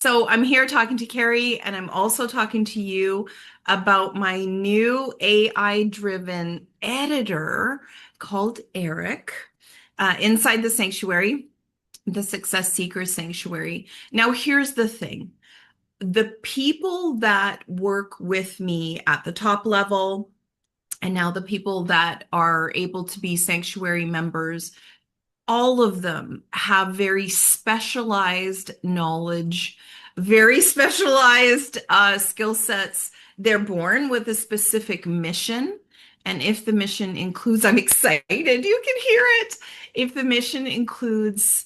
So I'm here talking to Carrie, and I'm also talking to you about my new AI-driven editor called Eric inside the sanctuary, the Success Seeker Sanctuary. Now, here's the thing. The people that work with me at the top level, and now the people that are able to be sanctuary members, all of them have very specialized knowledge, very specialized skill sets. They're born with a specific mission. And if the mission includes, I'm excited, you can hear it. If the mission includes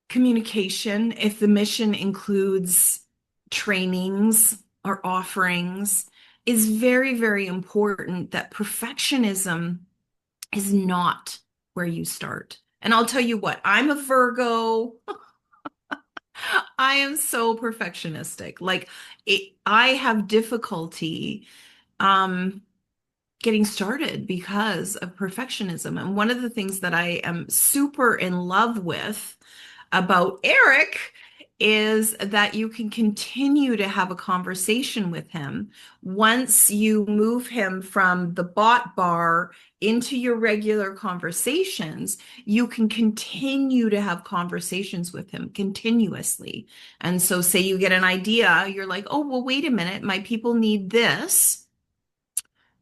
communication, if the mission includes trainings or offerings, is very, very important that perfectionism is not where you start. And I'll tell you what, I'm a Virgo. I am so perfectionistic. I have difficulty um, getting started because of perfectionism. And one of the things that I am super in love with about Eric is that you can continue to have a conversation with him once you move him from the bot bar into your regular conversations. You can continue to have conversations with him continuously. And so, say you get an idea, you're like, oh, well, wait a minute, my people need this.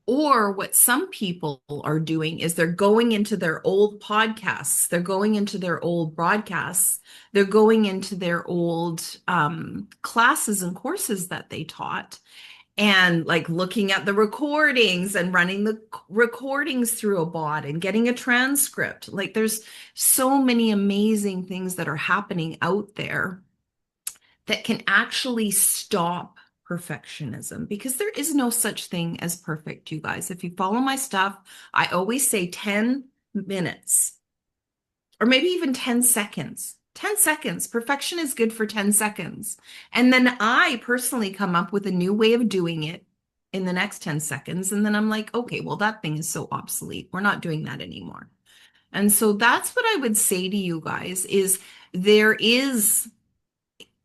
Or what some people are doing is they're going into their old podcasts, they're going into their old broadcasts, they're going into their old classes and courses that they taught, and like looking at the recordings and running the recordings through a bot and getting a transcript. Like there's so many amazing things that are happening out there that can actually stop perfectionism, because there is no such thing as perfect, you guys. If you follow my stuff, I always say 10 minutes or maybe even 10 seconds. 10 seconds. Perfection is good for 10 seconds. And then I personally come up with a new way of doing it in the next 10 seconds. And then I'm like, okay, well, that thing is so obsolete. We're not doing that anymore. And so that's what I would say to you guys is there is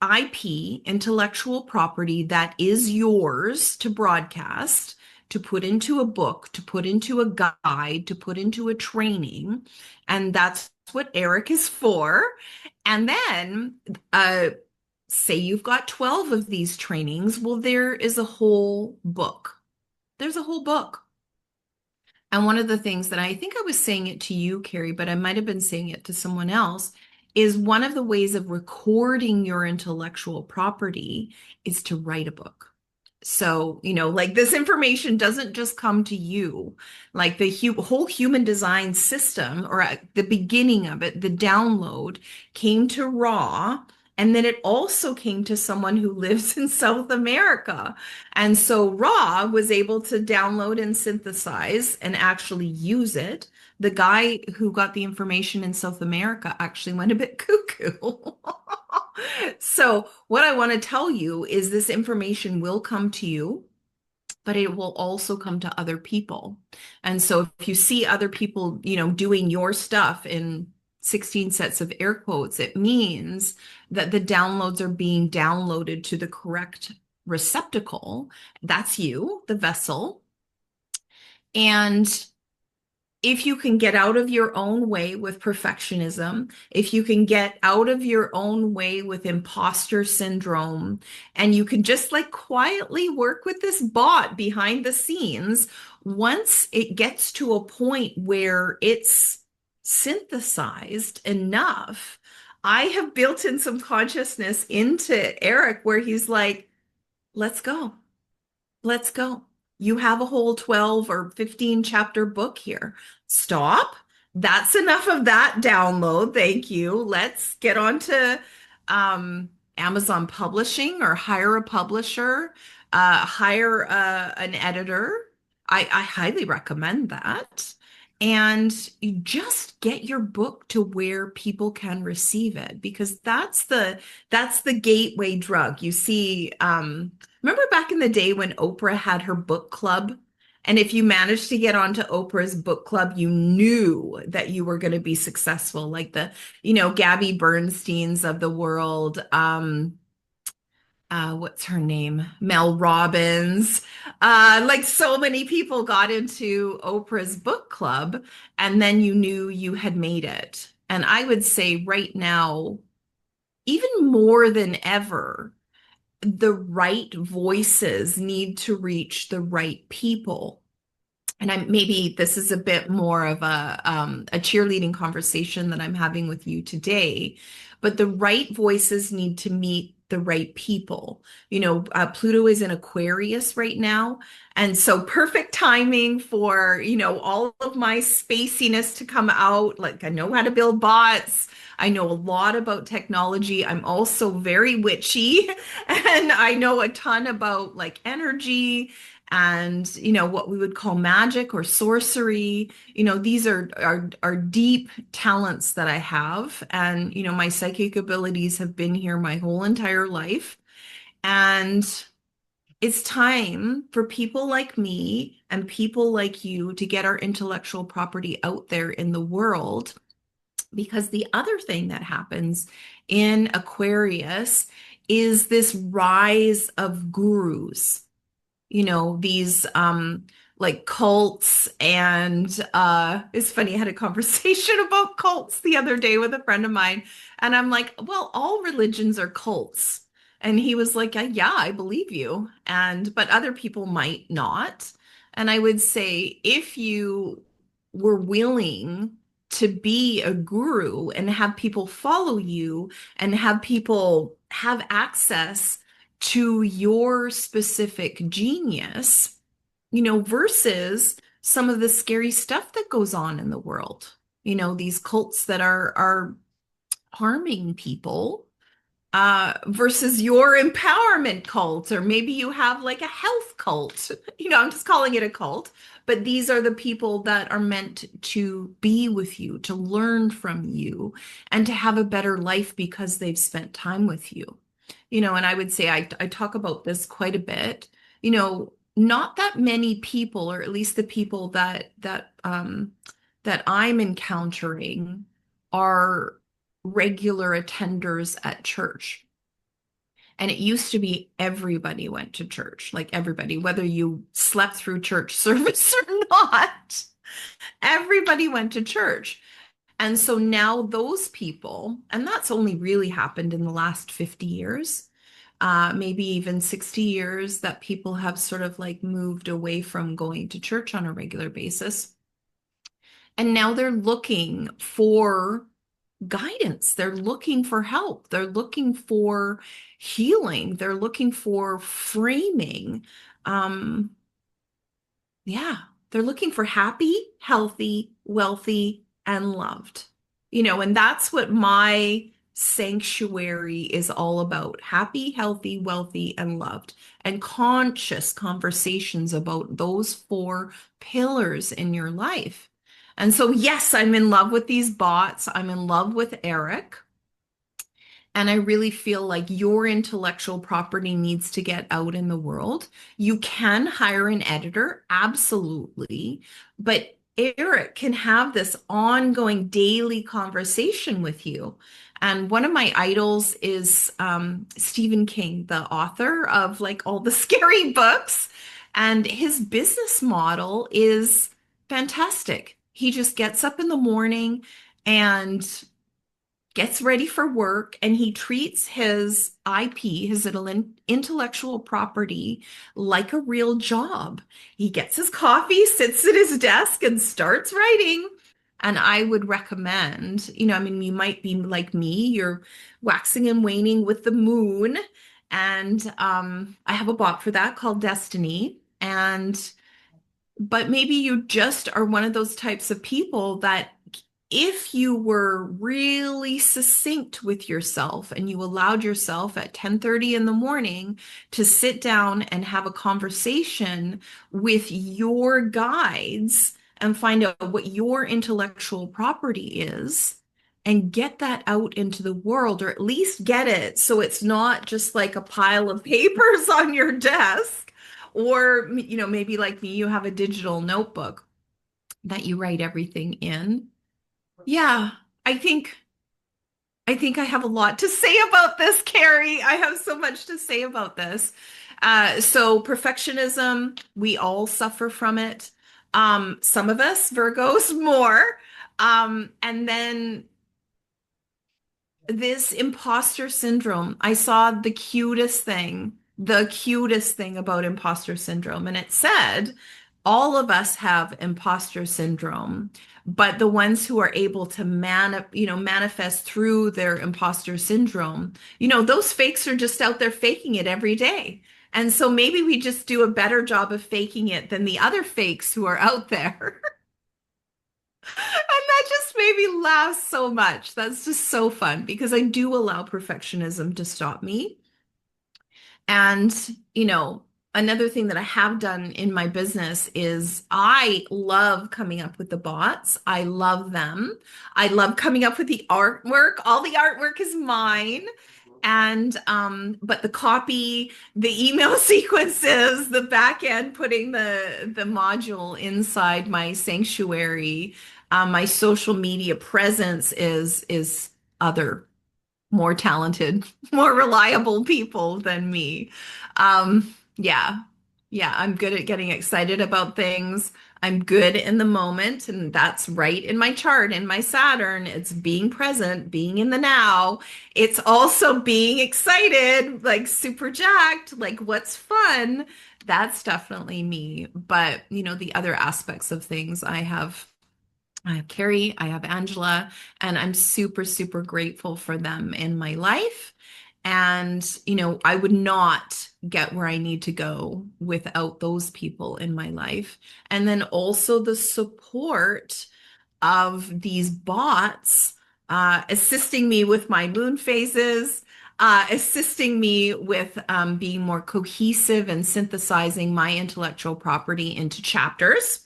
IP, intellectual property, that is yours to broadcast, to put into a book, to put into a guide, to put into a training. And that's what Eric is for. And then, say you've got 12 of these trainings. Well, there is a whole book. There's a whole book. And one of the things that I think I was saying it to you, Carrie, but I might have been saying it to someone else, is one of the ways of recording your intellectual property is to write a book. So, like this information doesn't just come to you. Like the whole human design system, or at the beginning of it, the download came to Raw. And then it also came to someone who lives in South America. And so Raw was able to download and synthesize and actually use it. The guy who got the information in South America actually went a bit cuckoo. So, what I want to tell you is this information will come to you, but it will also come to other people. And so, if you see other people, doing your stuff in 16 sets of air quotes, it means that the downloads are being downloaded to the correct receptacle. That's you, the vessel. And if you can get out of your own way with perfectionism, if you can get out of your own way with imposter syndrome, and you can just like quietly work with this bot behind the scenes, once it gets to a point where it's synthesized enough, I have built in some consciousness into Eric where he's like, let's go. Let's go. You have a whole 12 or 15 chapter book here. Stop. That's enough of that download. Thank you. Let's get on to Amazon Publishing, or hire a publisher, hire an editor. I highly recommend that. And you just get your book to where people can receive it, because that's the gateway drug. You see, remember back in the day when Oprah had her book club? And if you managed to get onto Oprah's book club, you knew that you were going to be successful, like the, Gabby Bernsteins of the world. What's her name? Mel Robbins. Like so many people got into Oprah's book club, and then you knew you had made it. And I would say right now, even more than ever, the right voices need to reach the right people. And maybe this is a bit more of a cheerleading conversation that I'm having with you today, but the right voices need to meet the right people. Pluto is in Aquarius right now, and so perfect timing for, all of my spaciness to come out. Like, I know how to build bots. I know a lot about technology. I'm also very witchy, and I know a ton about like energy and what we would call magic or sorcery. These are deep talents that I have, and my psychic abilities have been here my whole entire life. And it's time for people like me and people like you to get our intellectual property out there in the world, because the other thing that happens in Aquarius is this rise of gurus, these like cults. And it's funny, I had a conversation about cults the other day with a friend of mine, and I'm like, well, all religions are cults. And he was like, yeah, I believe you, and but other people might not. And I would say, if you were willing to be a guru and have people follow you and have people have access to your specific genius, versus some of the scary stuff that goes on in the world. These cults that are harming people, versus your empowerment cult, or maybe you have like a health cult. I'm just calling it a cult, but these are the people that are meant to be with you, to learn from you, and to have a better life because they've spent time with you. And I would say I talk about this quite a bit. Not that many people, or at least the people that I'm encountering, are regular attenders at church. And it used to be everybody went to church, like everybody, whether you slept through church service or not, everybody went to church. And so now those people, and that's only really happened in the last 50 years, maybe even 60 years, that people have sort of like moved away from going to church on a regular basis. And now they're looking for guidance. They're looking for help. They're looking for healing. They're looking for framing. Um, yeah, they're looking for happy, healthy, wealthy, and loved. And that's what my sanctuary is all about: happy, healthy, wealthy, and loved, and conscious conversations about those four pillars in your life. And so, yes, I'm in love with these bots. I'm in love with Eric. And I really feel like your intellectual property needs to get out in the world. You can hire an editor, absolutely. But Eric can have this ongoing daily conversation with you. And one of my idols is Stephen King, the author of like all the scary books. And his business model is fantastic. He just gets up in the morning and gets ready for work, and he treats his IP, his intellectual property, like a real job. He gets his coffee, sits at his desk, and starts writing. And I would recommend, I mean, you might be like me, you're waxing and waning with the moon. And I have a bot for that called Destiny. But maybe you just are one of those types of people that, if you were really succinct with yourself and you allowed yourself at 10:30 in the morning to sit down and have a conversation with your guides and find out what your intellectual property is, and get that out into the world, or at least get it so it's not just like a pile of papers on your desk, Or, maybe like me, you have a digital notebook that you write everything in. Yeah, I think I think I have a lot to say about this, Carrie. I have so much to say about this. So perfectionism, we all suffer from it. Some of us, Virgos, more. And then this imposter syndrome. I saw the cutest thing about imposter syndrome, and it said all of us have imposter syndrome, but the ones who are able to manifest through their imposter syndrome, those fakes are just out there faking it every day. And so maybe we just do a better job of faking it than the other fakes who are out there. And that just made me laugh so much. That's just so fun because I do allow perfectionism to stop me. And, another thing that I have done in my business is I love coming up with the bots. I love them. I love coming up with the artwork. All the artwork is mine. And but the copy, the email sequences, the back end, putting the module inside my sanctuary, my social media presence is other more talented, more reliable people than me. Yeah. Yeah, I'm good at getting excited about things. I'm good in the moment, and that's right in my chart, in my Saturn. It's being present, being in the now. It's also being excited, like super jacked, like what's fun. That's definitely me. But, the other aspects of things I have Carrie, I have Angela, and I'm super, super grateful for them in my life. And, I would not get where I need to go without those people in my life. And then also the support of these bots assisting me with my moon phases, assisting me with being more cohesive and synthesizing my intellectual property into chapters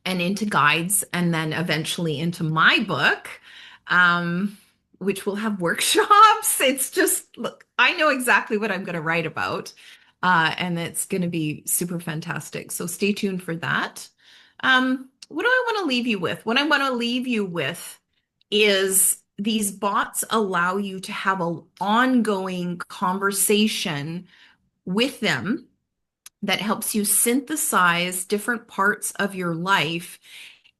and into guides, and then eventually into my book, um, which will have workshops. It's just, look, I know exactly what I'm going to write about, and it's going to be super fantastic. So stay tuned for that. What do I want to leave you with? What I want to leave you with is these bots allow you to have an ongoing conversation with them that helps you synthesize different parts of your life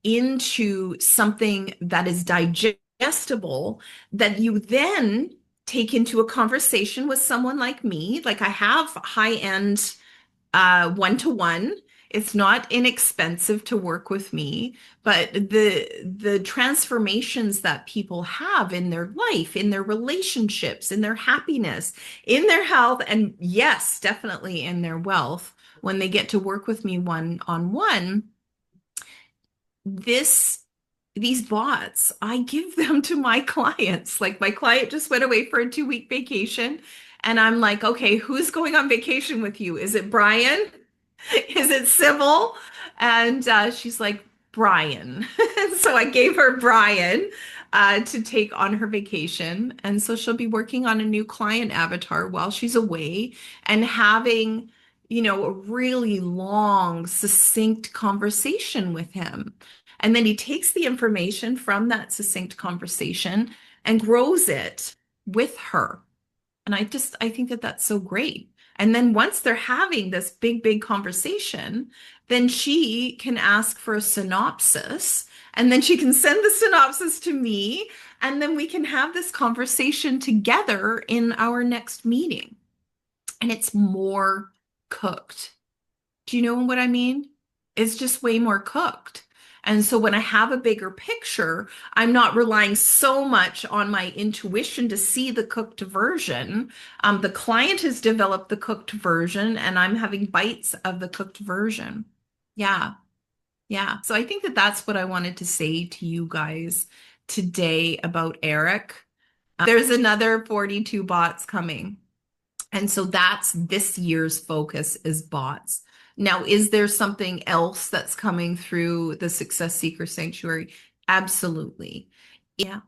into something that is digestible that you then take into a conversation with someone like me. Like I have high-end one-to-one. It's not inexpensive to work with me, but the transformations that people have in their life, in their relationships, in their happiness, in their health, and yes, definitely in their wealth, when they get to work with me one-on-one, this these bots, I give them to my clients. Like my client just went away for a 2-week vacation, and I'm like, okay, who's going on vacation with you? Is it Brian? Is it Sybil? And she's like, Brian. So I gave her Brian to take on her vacation. And so she'll be working on a new client avatar while she's away and having, a really long, succinct conversation with him. And then he takes the information from that succinct conversation and grows it with her. And I think that that's so great. And then once they're having this big, big conversation, then she can ask for a synopsis, and then she can send the synopsis to me, and then we can have this conversation together in our next meeting. And it's more cooked. Do you know what I mean? It's just way more cooked. And so when I have a bigger picture, I'm not relying so much on my intuition to see the cooked version. The client has developed the cooked version, and I'm having bites of the cooked version. Yeah, yeah. So I think that that's what I wanted to say to you guys today about Eric. There's another 42 bots coming. And so that's this year's focus is bots. Now, is there something else that's coming through the Success Seeker Sanctuary? Absolutely. Yeah.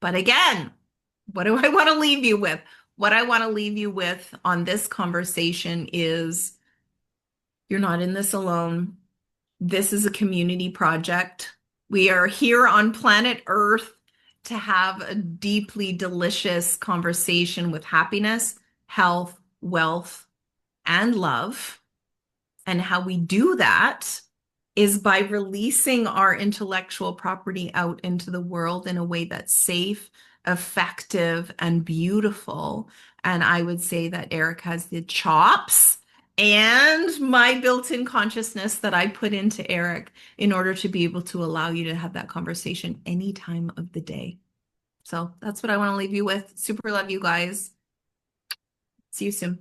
But again, what do I want to leave you with? what I want to leave you with on this conversation is you're not in this alone. This is a community project. We are here on planet Earth to have a deeply delicious conversation with happiness, health, wealth, and love. And how we do that is by releasing our intellectual property out into the world in a way that's safe, effective, and beautiful. And I would say that Eric has the chops and my built-in consciousness that I put into Eric in order to be able to allow you to have that conversation any time of the day. So that's what I want to leave you with. Super love you guys. See you soon.